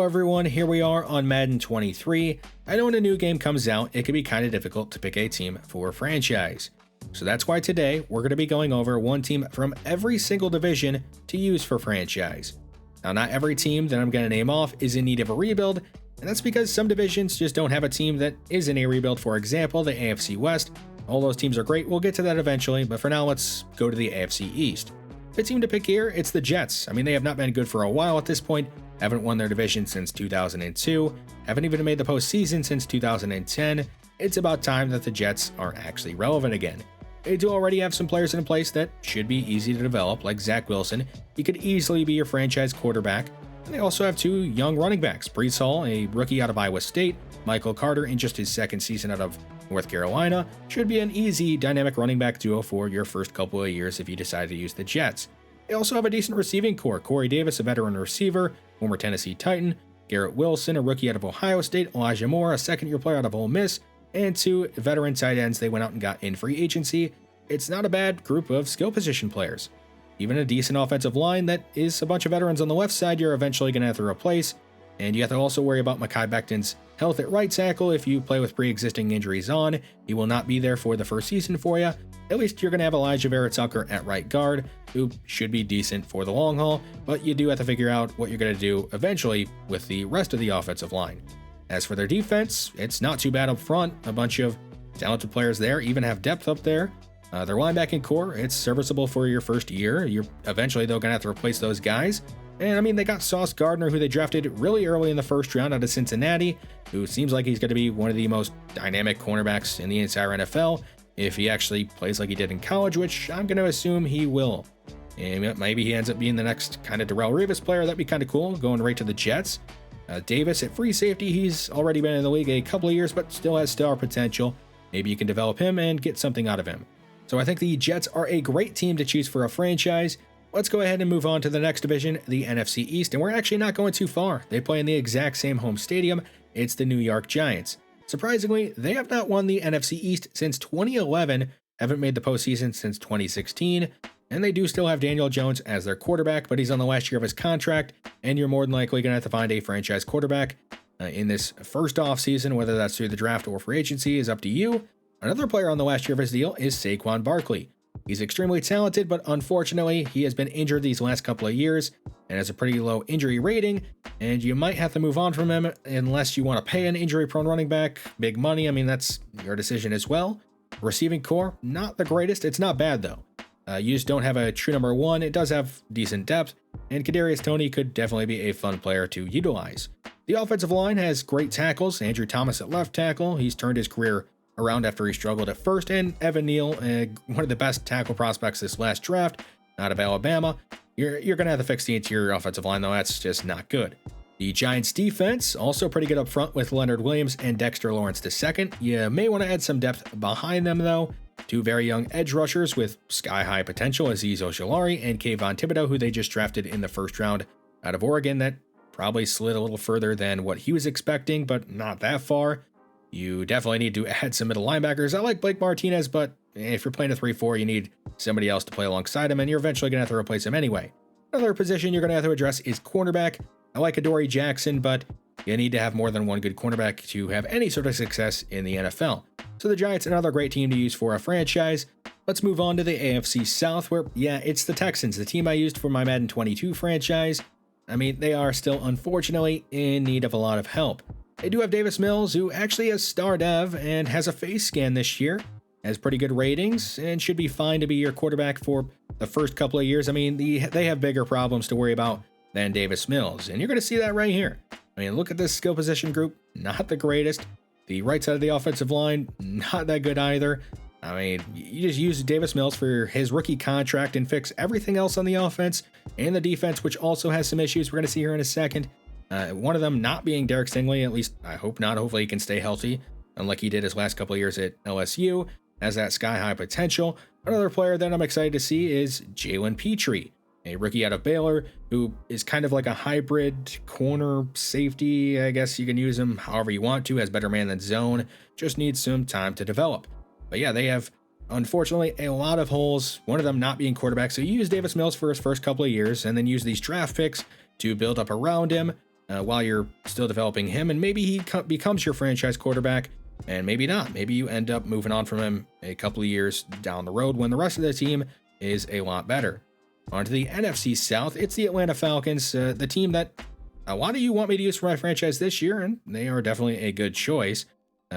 Hello everyone, here we are on Madden 23. I know when a new game comes out, it can be kind of difficult to pick a team for a franchise. So that's why today we're going to be going over one team from every single division to use for franchise. Now, not every team that I'm going to name off is in need of a rebuild, and that's because some divisions just don't have a team that is in a rebuild. For example, the AFC West. All those teams are great, we'll get to that eventually, but for now let's go to the AFC East. The team to pick here, it's the Jets. I mean, they have not been good for a while at this point, haven't won their division since 2002, haven't even made the postseason since 2010. It's about time that the Jets are actually relevant again. They do already have some players in place that should be easy to develop, like Zach Wilson. He could easily be your franchise quarterback. And they also have two young running backs, Breece Hall, a rookie out of Iowa State, Michael Carter in just his second season out of North Carolina, should be an easy dynamic running back duo for your first couple of years if you decide to use the Jets. They also have a decent receiving core, Corey Davis, a veteran receiver, former Tennessee Titan, Garrett Wilson, a rookie out of Ohio State, Elijah Moore, a second-year player out of Ole Miss, and two veteran tight ends they went out and got in free agency. It's not a bad group of skill position players. Even a decent offensive line that is a bunch of veterans on the left side you're eventually going to have to replace, and you have to also worry about Mekhi Becton's health at right tackle. If you play with pre-existing injuries on, he will not be there for the first season for you. At least you're going to have Elijah Vera-Tucker at right guard, who should be decent for the long haul, but you do have to figure out what you're going to do eventually with the rest of the offensive line. As for their defense, it's not too bad up front. A bunch of talented players there, even have depth up there. Their linebacking core, it's serviceable for your first year. You're eventually, though, going to have to replace those guys. And I mean, they got Sauce Gardner, who they drafted really early in the first round out of Cincinnati, who seems like he's going to be one of the most dynamic cornerbacks in the entire NFL if he actually plays like he did in college, which I'm going to assume he will. And maybe he ends up being the next kind of Darrelle Revis player. That'd be kind of cool, going right to the Jets. Davis at free safety, he's already been in the league a couple of years, but still has star potential. Maybe you can develop him and get something out of him. So I think the Jets are a great team to choose for a franchise. Let's go ahead and move on to the next division, the NFC East, and we're actually not going too far. They play in the exact same home stadium. It's the New York Giants. Surprisingly, they have not won the NFC East since 2011, haven't made the postseason since 2016, and they do still have Daniel Jones as their quarterback, but he's on the last year of his contract, and you're more than likely going to have to find a franchise quarterback in this first offseason, whether that's through the draft or free agency is up to you. Another player on the last year of his deal is Saquon Barkley. He's extremely talented, but unfortunately, he has been injured these last couple of years and has a pretty low injury rating, and you might have to move on from him unless you want to pay an injury-prone running back big money. I mean, that's your decision as well. Receiving core, not the greatest. It's not bad, though. You just don't have a true number one. It does have decent depth, and Kadarius Toney could definitely be a fun player to utilize. The offensive line has great tackles. Andrew Thomas at left tackle. He's turned his career around after he struggled at first, and Evan Neal, one of the best tackle prospects this last draft, out of Alabama. You're going to have to fix the interior offensive line, though. That's just not good. The Giants defense, also pretty good up front with Leonard Williams and Dexter Lawrence II. You may want to add some depth behind them, though. Two very young edge rushers with sky-high potential, Azeez Ojulari and Kayvon Thibodeau, who they just drafted in the first round out of Oregon. That probably slid a little further than what he was expecting, but not that far. You definitely need to add some middle linebackers. I like Blake Martinez, but if you're playing a 3-4, you need somebody else to play alongside him, and you're eventually going to have to replace him anyway. Another position you're going to have to address is cornerback. I like Adoree Jackson, but you need to have more than one good cornerback to have any sort of success in the NFL. So the Giants, another great team to use for a franchise. Let's move on to the AFC South, where, yeah, it's the Texans, the team I used for my Madden 22 franchise. I mean, they are still, unfortunately, in need of a lot of help. They do have Davis Mills, who actually has star dev and has a face scan this year, has pretty good ratings, and should be fine to be your quarterback for the first couple of years. I mean, they have bigger problems to worry about than Davis Mills, and you're going to see that right here. I mean, look at this skill position group, not the greatest. The right side of the offensive line, not that good either. I mean, you just use Davis Mills for his rookie contract and fix everything else on the offense and the defense, which also has some issues we're going to see here in a second. One of them not being Derek Stingley, at least I hope not. Hopefully he can stay healthy, unlike he did his last couple of years at LSU, has that sky-high potential. Another player that I'm excited to see is Jalen Petrie, a rookie out of Baylor, who is kind of like a hybrid corner safety. I guess you can use him however you want to, has better man than zone, just needs some time to develop. But yeah, they have, unfortunately, a lot of holes, one of them not being quarterback. So you use Davis Mills for his first couple of years, and then use these draft picks to build up around him. while you're still developing him, and maybe he becomes your franchise quarterback, and maybe not. Maybe you end up moving on from him a couple of years down the road when the rest of the team is a lot better. On to the NFC South, it's the Atlanta Falcons, the team that a lot of you want me to use for my franchise this year, and they are definitely a good choice.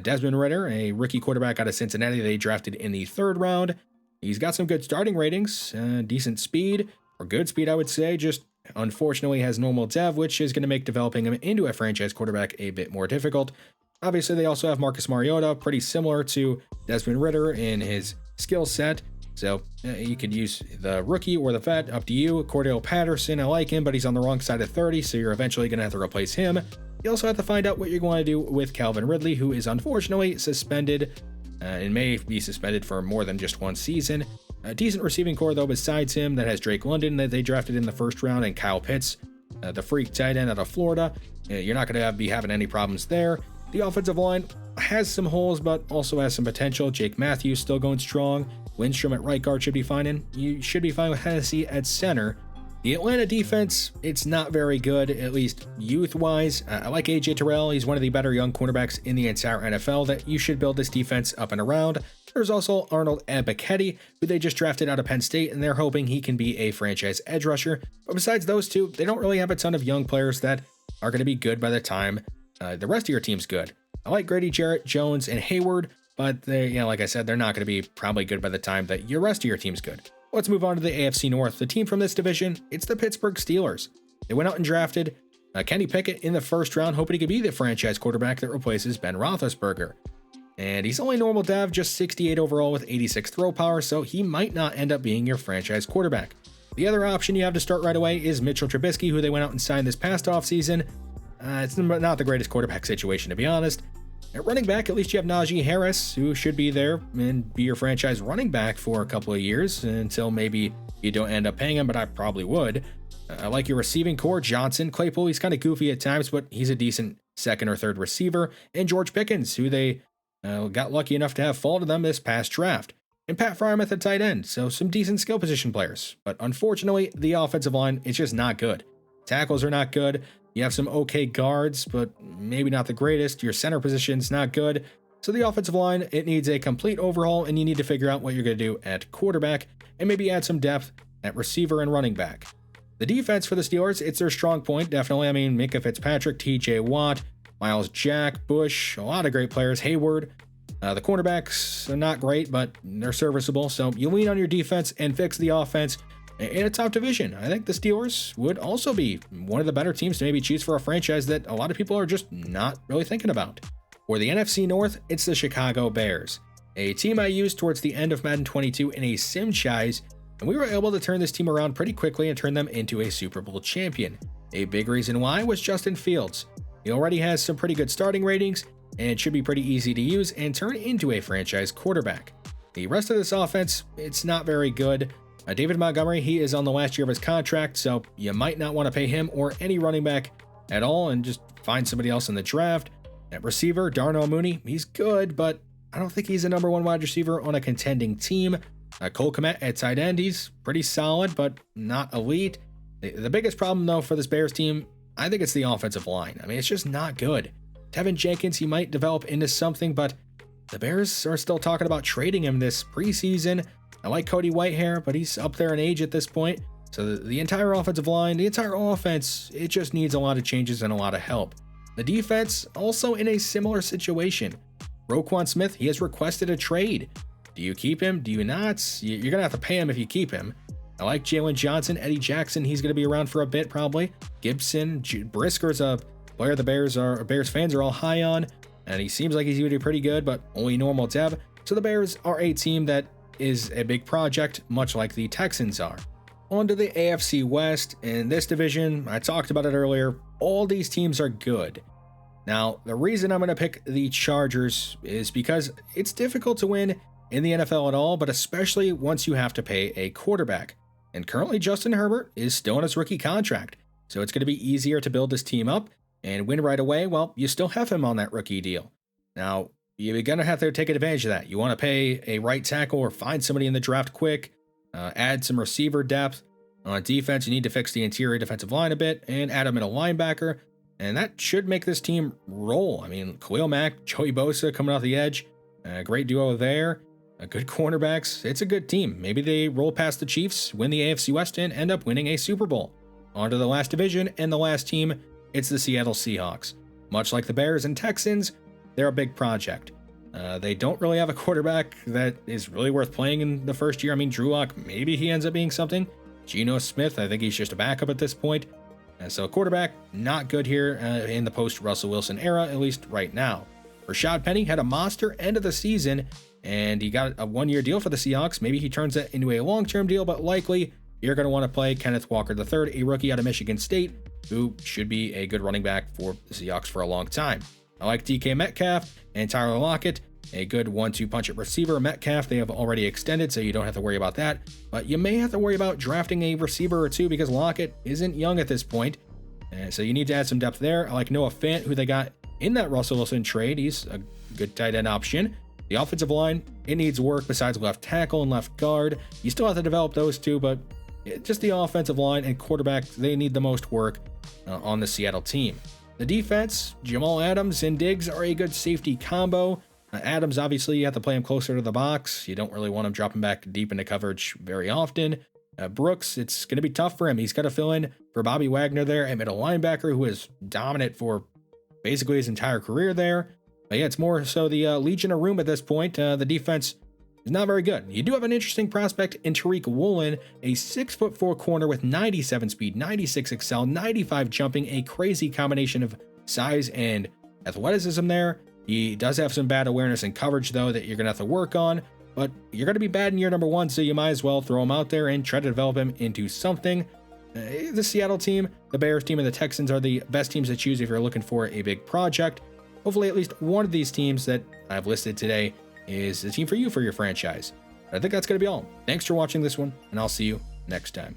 Desmond Ridder, a rookie quarterback out of Cincinnati they drafted in the 3rd round. He's got some good starting ratings, decent speed, or good speed, I would say, just unfortunately has normal dev, which is going to make developing him into a franchise quarterback a bit more difficult. Obviously, they also have Marcus Mariota, pretty similar to Desmond Ridder in his skill set. So you could use the rookie or the vet, up to you. Cordell Patterson, I like him, but he's on the wrong side of 30, so you're eventually going to have to replace him. You also have to find out what you're going to do with Calvin Ridley, who is unfortunately suspended and may be suspended for more than just one season. A decent receiving core, though, besides him, that has Drake London that they drafted in the 1st round, and Kyle Pitts, the freak tight end out of Florida. You're not going to be having any problems there. The offensive line has some holes, but also has some potential. Jake Matthews still going strong. Lindstrom at right guard should be fine, and you should be fine with Hennessy at center. The Atlanta defense, it's not very good, at least youth-wise. I like AJ Terrell. He's one of the better young cornerbacks in the entire NFL that you should build this defense up and around. There's also Arnold Ebiketie, who they just drafted out of Penn State, and they're hoping he can be a franchise edge rusher. But besides those two, they don't really have a ton of young players that are going to be good by the time the rest of your team's good. I like Grady Jarrett, Jones, and Hayward, but they, like I said, they're not going to be probably good by the time that the rest of your team's good. Let's move on to the AFC North. The team from this division, it's the Pittsburgh Steelers. They went out and drafted Kenny Pickett in the 1st round, hoping he could be the franchise quarterback that replaces Ben Roethlisberger. And he's only normal dev, just 68 overall with 86 throw power, so he might not end up being your franchise quarterback. The other option you have to start right away is Mitchell Trubisky, who they went out and signed this past offseason. It's not the greatest quarterback situation, to be honest. At running back, at least you have Najee Harris, who should be there and be your franchise running back for a couple of years until maybe you don't end up paying him, but I probably would. I like your receiving core, Johnson. Claypool, he's kind of goofy at times, but he's a decent 2nd or 3rd receiver. And George Pickens, who they got lucky enough to have fall to them this past draft. And Pat Freiermuth at tight end, so some decent skill position players. But unfortunately, the offensive line, it's just not good. Tackles are not good. You have some okay guards, but maybe not the greatest. Your center position's not good. So the offensive line, it needs a complete overhaul, and you need to figure out what you're going to do at quarterback and maybe add some depth at receiver and running back. The defense for the Steelers, it's their strong point, definitely. I mean, Minka Fitzpatrick, TJ Watt, Miles Jack, Bush, a lot of great players. Hayward. The cornerbacks are not great, but they're serviceable. So you lean on your defense and fix the offense in a top division. I think the Steelers would also be one of the better teams to maybe choose for a franchise that a lot of people are just not really thinking about. For the NFC North, it's the Chicago Bears, a team I used towards the end of Madden 22 in a sim chise, and we were able to turn this team around pretty quickly and turn them into a Super Bowl champion. A big reason why was Justin Fields. He already has some pretty good starting ratings and should be pretty easy to use and turn into a franchise quarterback. The rest of this offense, it's not very good. David Montgomery, he is on the last year of his contract, so you might not want to pay him or any running back at all and just find somebody else in the draft. At receiver, Darnell Mooney, he's good, but I don't think he's a number 1 wide receiver on a contending team. Cole Kmet at tight end, he's pretty solid, but not elite. The biggest problem, though, for this Bears team, I think it's the offensive line. I mean, it's just not good. Tevin Jenkins, he might develop into something, but the Bears are still talking about trading him this preseason. I like Cody Whitehair, but he's up there in age at this point. So the entire offensive line, the entire offense, it just needs a lot of changes and a lot of help. The defense, also in a similar situation. Roquan Smith, he has requested a trade. Do you keep him? Do you not? You're going to have to pay him if you keep him. I like Jalen Johnson, Eddie Jackson, he's going to be around for a bit probably. Gibson, Brisker's a player the Bears fans are all high on, and he seems like he's going to be pretty good, but only normal dev. So the Bears are a team that is a big project, much like the Texans are. On to the AFC West. In this division, I talked about it earlier, all these teams are good. Now, the reason I'm going to pick the Chargers is because it's difficult to win in the NFL at all, but especially once you have to pay a quarterback. And currently Justin Herbert is still on his rookie contract, so it's going to be easier to build this team up and win right away. Well, you still have him on that rookie deal. Now, you're going to have to take advantage of that. You want to pay a right tackle or find somebody in the draft quick, add some receiver depth. On defense, you need to fix the interior defensive line a bit and add a middle linebacker. and that should make this team roll. I mean, Khalil Mack, Joey Bosa coming off the edge, a great duo there, good cornerbacks. It's a good team. Maybe they roll past the Chiefs, win the AFC West, and end up winning a Super Bowl. On to the last division, and the last team, it's the Seattle Seahawks. Much like the Bears and Texans, they're a big project. They don't really have a quarterback that is really worth playing in the first year. I mean, Drew Lock, maybe he ends up being something. Geno Smith, I think he's just a backup at this point. So quarterback, not good here in the post-Russell Wilson era, at least right now. Rashad Penny had a monster end of the season, and he got a one-year deal for the Seahawks. Maybe he turns that into a long-term deal, but likely you're going to want to play Kenneth Walker III, a rookie out of Michigan State, who should be a good running back for the Seahawks for a long time. I like DK Metcalf and Tyler Lockett, a good 1-2 punch at receiver. Metcalf, they have already extended, so you don't have to worry about that. But you may have to worry about drafting a receiver or two because Lockett isn't young at this point. So you need to add some depth there. I like Noah Fant, who they got in that Russell Wilson trade. He's a good tight end option. The offensive line, it needs work besides left tackle and left guard. You still have to develop those two, but just the offensive line and quarterback, they need the most work on the Seattle team. The defense, Jamal Adams and Diggs are a good safety combo. Adams, obviously, you have to play him closer to the box. You don't really want him dropping back deep into coverage very often. Brooks, it's going to be tough for him. He's got to fill in for Bobby Wagner there at middle linebacker, who is dominant for basically his entire career there. But yeah, it's more so the Legion of Room at this point. The defense is not very good. You do have an interesting prospect in Tariq Woolen, a 6'4" corner with 97 speed, 96 excel, 95 jumping, a crazy combination of size and athleticism there. He does have some bad awareness and coverage, though, that you're going to have to work on, but you're going to be bad in year number one, so you might as well throw him out there and try to develop him into something. The Seattle team, the Bears team, and the Texans are the best teams to choose if you're looking for a big project. Hopefully, at least one of these teams that I've listed today is the team for you for your franchise. I think that's going to be all. Thanks for watching this one, and I'll see you next time.